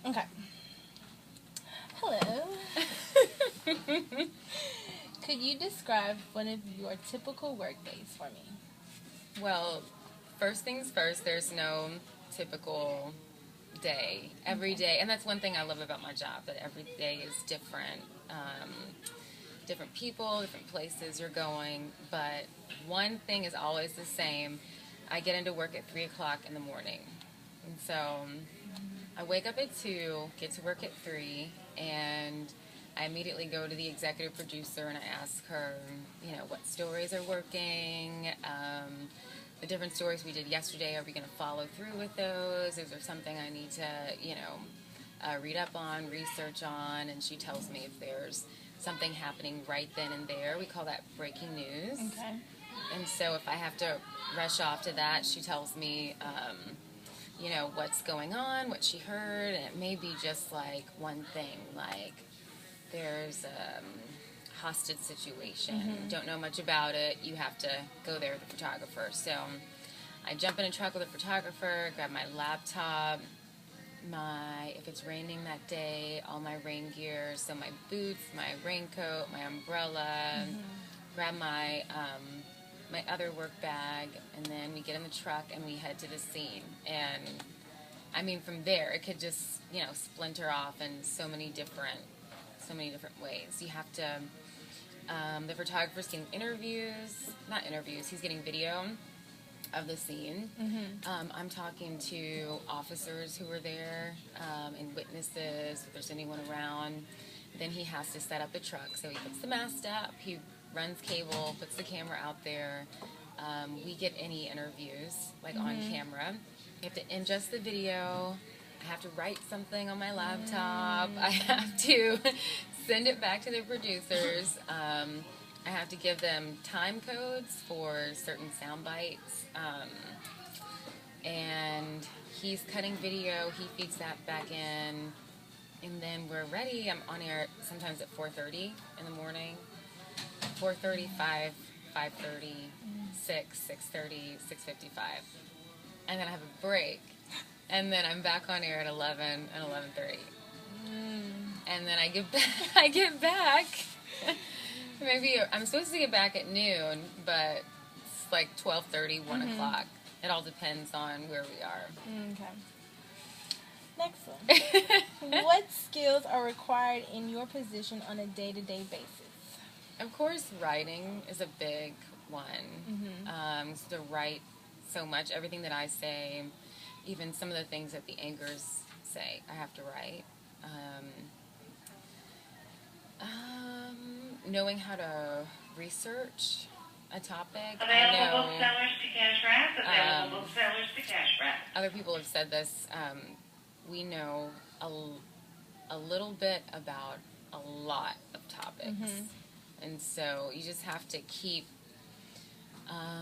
Okay. Hello. Could you describe one of your typical work days for me? Well, first things first, there's no typical day. Every day, and that's one thing I love about my job, that every day is different. Different people, different places you're going, but one thing is always the same. I get into work at 3 o'clock in the morning. And so I wake up at 2, get to work at 3, and I immediately go to the executive producer and I ask her, what stories are working, the different stories we did yesterday, are we going to follow through with those? Is there something I need to, read up on, research on? And she tells me if there's something happening right then and there. We call that breaking news. Okay. And so if I have to rush off to that, she tells me, what's going on, what she heard, and it may be just like one thing, like there's a hostage situation. Mm-hmm. Don't know much about it. You have to go there with the photographer. So I jump in a truck with a photographer, grab my laptop, if it's raining that day, all my rain gear, so my boots, my raincoat, my umbrella, grab my my other work bag, and then we get in the truck and we head to the scene. And I mean, from there, it could just, splinter off in so many different ways. You have to, the photographer's getting not interviews, he's getting video of the scene. I'm talking to officers who were there, and witnesses, if there's anyone around. Then he has to set up the truck. So he puts the mast up, he runs cable, puts the camera out there. We get any interviews, on camera. You have to ingest the video. I have to write something on my laptop. I have to send it back to the producers. I have to give them time codes for certain sound bites. And he's cutting video. He feeds that back in. And then we're ready. I'm on air sometimes at 4:30 in the morning. 4:30, 5:30, 6:30, 6:55. And then I have a break. And then I'm back on air at 11 and 11:30. And then I get back. Maybe I'm supposed to get back at noon, but it's like 12:30, 1 o'clock. It all depends on where we are. Okay. Next one. What skills are required in your position on a day-to-day basis? Of course, writing is a big one. To write so much, everything that I say, even some of the things that the anchors say, I have to write. Knowing how to research a topic. Available booksellers to cash wrap. Available booksellers to cash wrap. Other people have said this. We know a little bit about a lot of topics. And so you just have to keep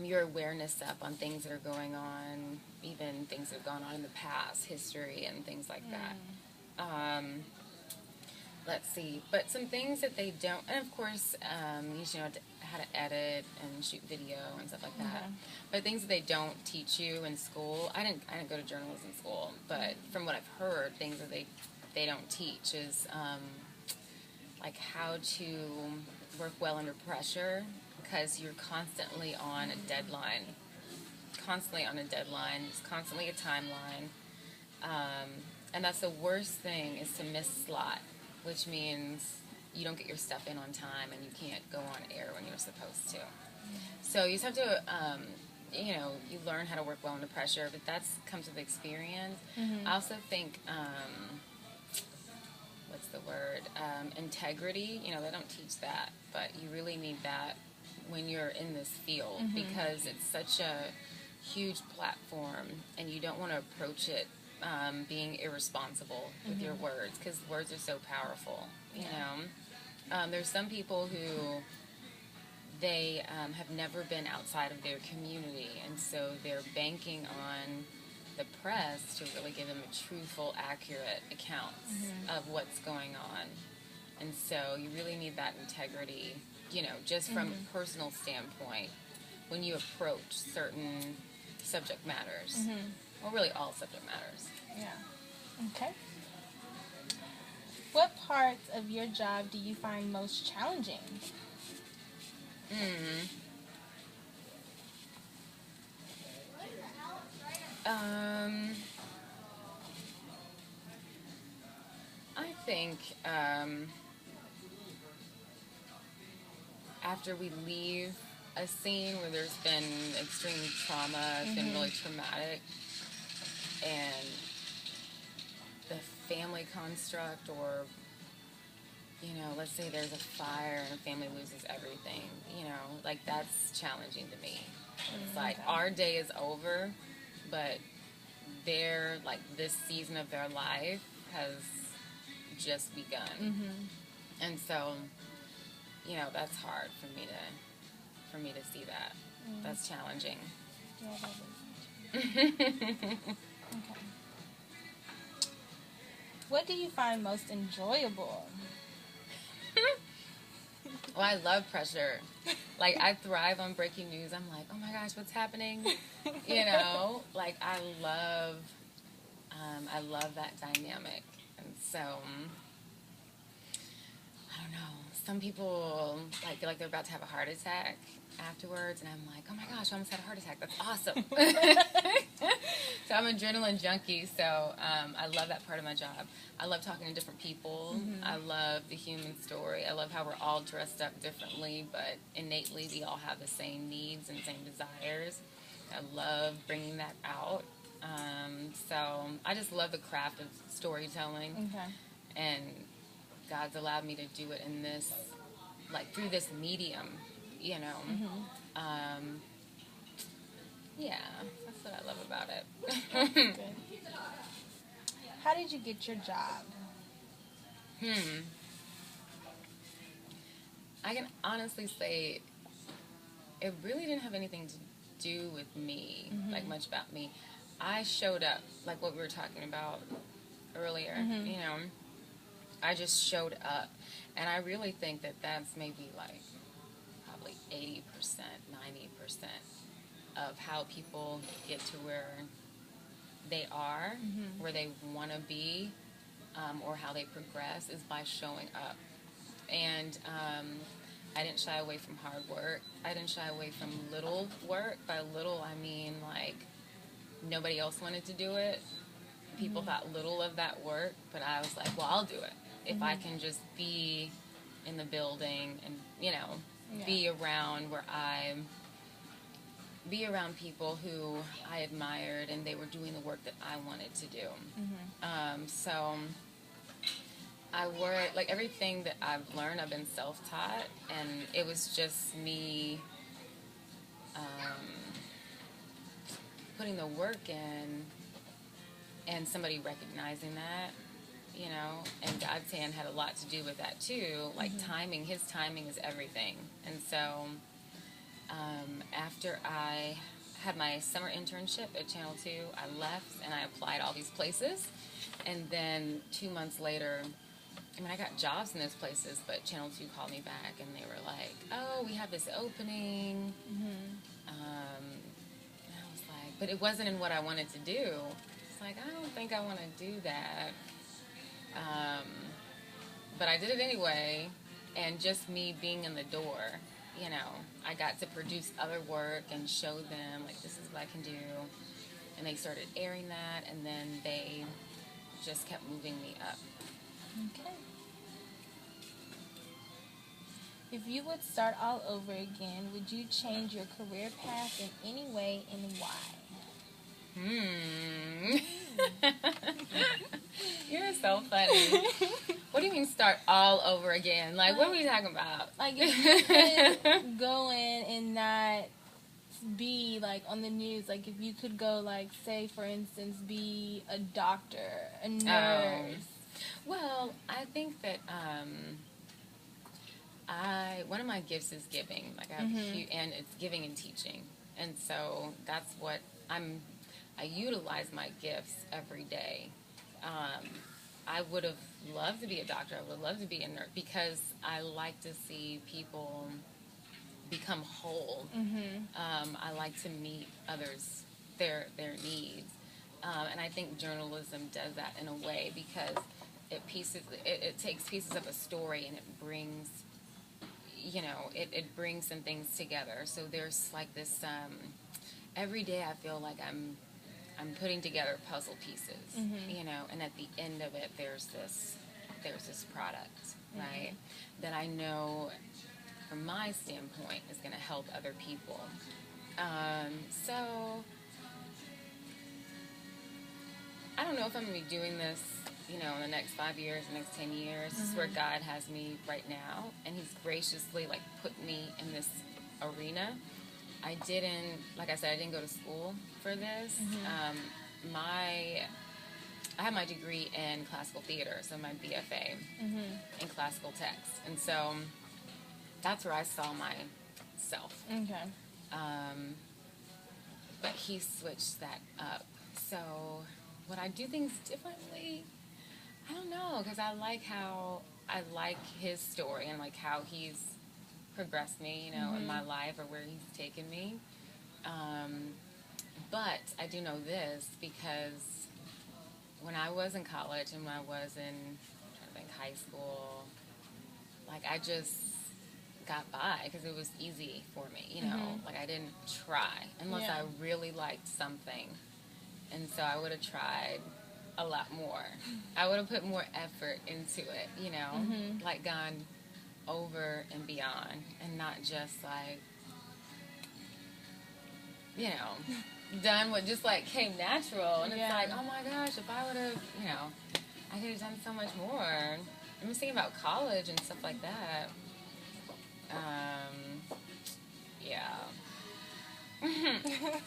your awareness up on things that are going on, even things that have gone on in the past, history and things like that. Let's see. But some things that they don't, and of course, you should know how to edit and shoot video and stuff like that. But things that they don't teach you in school, I didn't go to journalism school, but from what I've heard, things that they don't teach is like how to work well under pressure, because you're constantly on a deadline. There's constantly a timeline. And that's the worst thing, is to miss slot, which means you don't get your stuff in on time and you can't go on air when you're supposed to. So you just have to, you learn how to work well under pressure, but that comes with experience. I also think, what's the word? Integrity. They don't teach that, but you really need that when you're in this field, because it's such a huge platform and you don't want to approach it being irresponsible with your words, because words are so powerful. There's some people who they have never been outside of their community, and so they're banking on the press to really give them a truthful, accurate account of what's going on. And so you really need that integrity, just from a personal standpoint, when you approach certain subject matters. Well, really all subject matters. Yeah. Okay. What parts of your job do you find most challenging? I think after we leave a scene where there's been extreme trauma, it's been really traumatic, and the family construct, or, you know, let's say there's a fire and a family loses everything, you know, like, that's challenging to me. It's like, our day is over, but this season of their life has just begun. And so, you know, that's hard for me to see that. That's challenging. Yeah, that is. Okay. What do you find most enjoyable? Well, I love pressure. Like, I thrive on breaking news. I'm like, oh my gosh, what's happening? You know, like, I love that dynamic. And so, I don't know. Some people feel like they're about to have a heart attack afterwards, and I'm like, oh my gosh, I almost had a heart attack. That's awesome. So I'm an adrenaline junkie, so I love that part of my job. I love talking to different people. I love the human story. I love how we're all dressed up differently, but innately we all have the same needs and same desires. I love bringing that out. So I just love the craft of storytelling. Okay. And God's allowed me to do it in this, through this medium, you know. Yeah, that's what I love about it. Good. How did you get your job? I can honestly say it really didn't have anything to do with me, much about me. I showed up, like what we were talking about earlier, you know. I just showed up. And I really think that that's maybe probably 80%, 90% of how people get to where they are, where they want to be, or how they progress is by showing up. And I didn't shy away from hard work. I didn't shy away from little work. By little, I mean, nobody else wanted to do it. People thought little of that work, but I was like, well, I'll do it. If I can just be in the building and, you know, be around people who I admired and they were doing the work that I wanted to do. So I worked, everything that I've learned, I've been self-taught, and it was just me putting the work in and somebody recognizing that, you know, and God's hand had a lot to do with that too. Timing, his timing is everything. And so after I had my summer internship at Channel 2, I left and I applied all these places. And then 2 months later, I got jobs in those places, but Channel 2 called me back and they were like, oh, we have this opening. And I was like, but it wasn't in what I wanted to do. It's like, I don't think I want to do that. But I did it anyway, and just me being in the door, you know, I got to produce other work and show them, this is what I can do. And they started airing that, and then they just kept moving me up. Okay. If you would start all over again, would you change your career path in any way, and why? You're so funny. What do you mean start all over again? What are we talking about? If you could go in and not be, on the news, if you could go, say, for instance, be a doctor, a nurse. Well, I think that one of my gifts is giving. I have and it's giving and teaching. And so that's what I utilize my gifts every day. I would have loved to be a doctor. I would love to be a nurse because I like to see people become whole. I like to meet others, their needs. And I think journalism does that in a way because it takes pieces of a story and it brings, it brings some things together. So there's like this, every day I feel like I'm putting together puzzle pieces, and at the end of it, there's this product, right, that I know from my standpoint is going to help other people. So I don't know if I'm going to be doing this, in the next 5 years, the next 10 years. This is where God has me right now, and He's graciously, put me in this arena. Like I said, I didn't go to school for this. I have my degree in classical theater, so my BFA in classical text. And so that's where I saw myself. Okay. But He switched that up. So would I do things differently? I don't know, because I like His story and like how He's progressed me, in my life or where He's taken me. But I do know this, because when I was in college and when I was in, high school, I just got by because it was easy for me, I didn't try unless I really liked something. And so I would have tried a lot more. I would have put more effort into it, gone over and beyond, and not just done what just came natural. And it's oh my gosh, if I would have, I could have done so much more. I'm just thinking about college and stuff like that.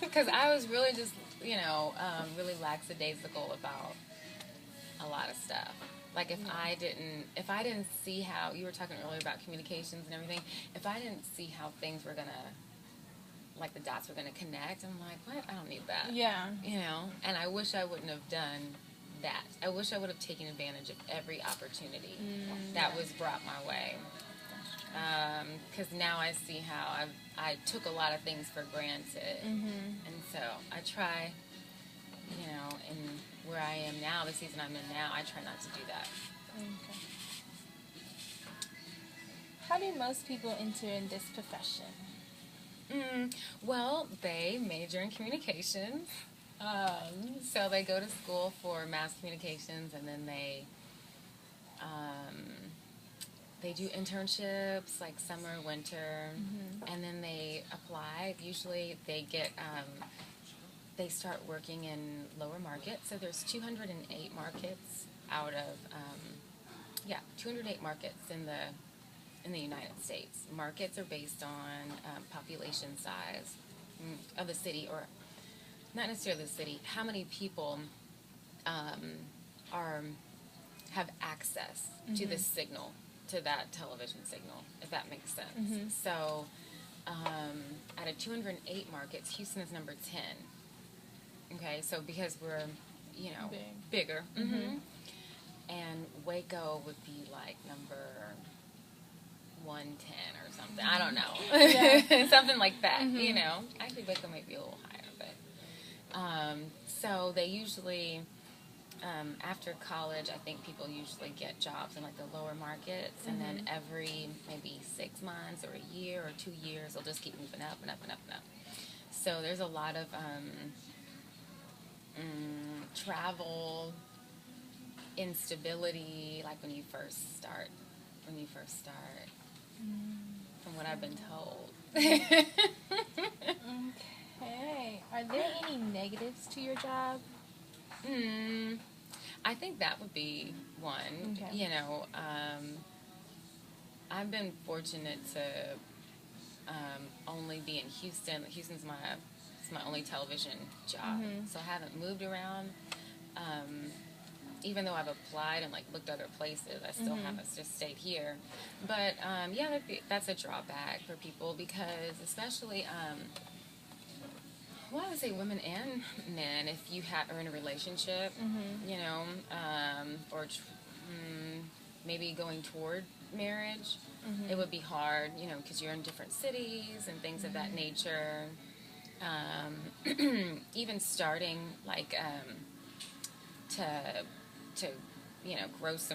Because I was really just, really lackadaisical about a lot of stuff. If I didn't see how, you were talking earlier about communications and everything, if I didn't see how things were gonna, the dots were gonna connect, I'm like, what? I don't need that. Yeah. And I wish I wouldn't have done that. I wish I would have taken advantage of every opportunity that was brought my way. Because now I see how I took a lot of things for granted. And so I try, in where I am now, the season I'm in now, I try not to do that. Okay. How do most people enter in this profession? Well, they major in communications. So they go to school for mass communications, and then they do internships summer, winter, and then they apply. Usually they get, they start working in lower markets. So there's 208 markets out of, 208 markets in the United States. Markets are based on population size of the city, or not necessarily the city, how many people have access to this signal, to that television signal, if that makes sense. So out of 208 markets, Houston is number 10. Okay, so because we're, bigger. And Waco would be number 110 or something. I don't know. Something like that, Actually, Waco might be a little higher, but so they usually, after college, I think people usually get jobs in the lower markets, and then every maybe 6 months or a year or 2 years, they'll just keep moving up and up and up and up. So there's a lot of travel, instability, when you first start, from what I've been told. Okay. Are there any negatives to your job? I think that would be one. Okay. I've been fortunate to only be in Houston. Houston's my only television job, so I haven't moved around. Even though I've applied and looked other places, I still haven't just stayed here. But that's a drawback for people, because especially, I would say women and men, if you are in a relationship, or maybe going toward marriage, it would be hard, because you're in different cities and things of that nature. Even starting to grow some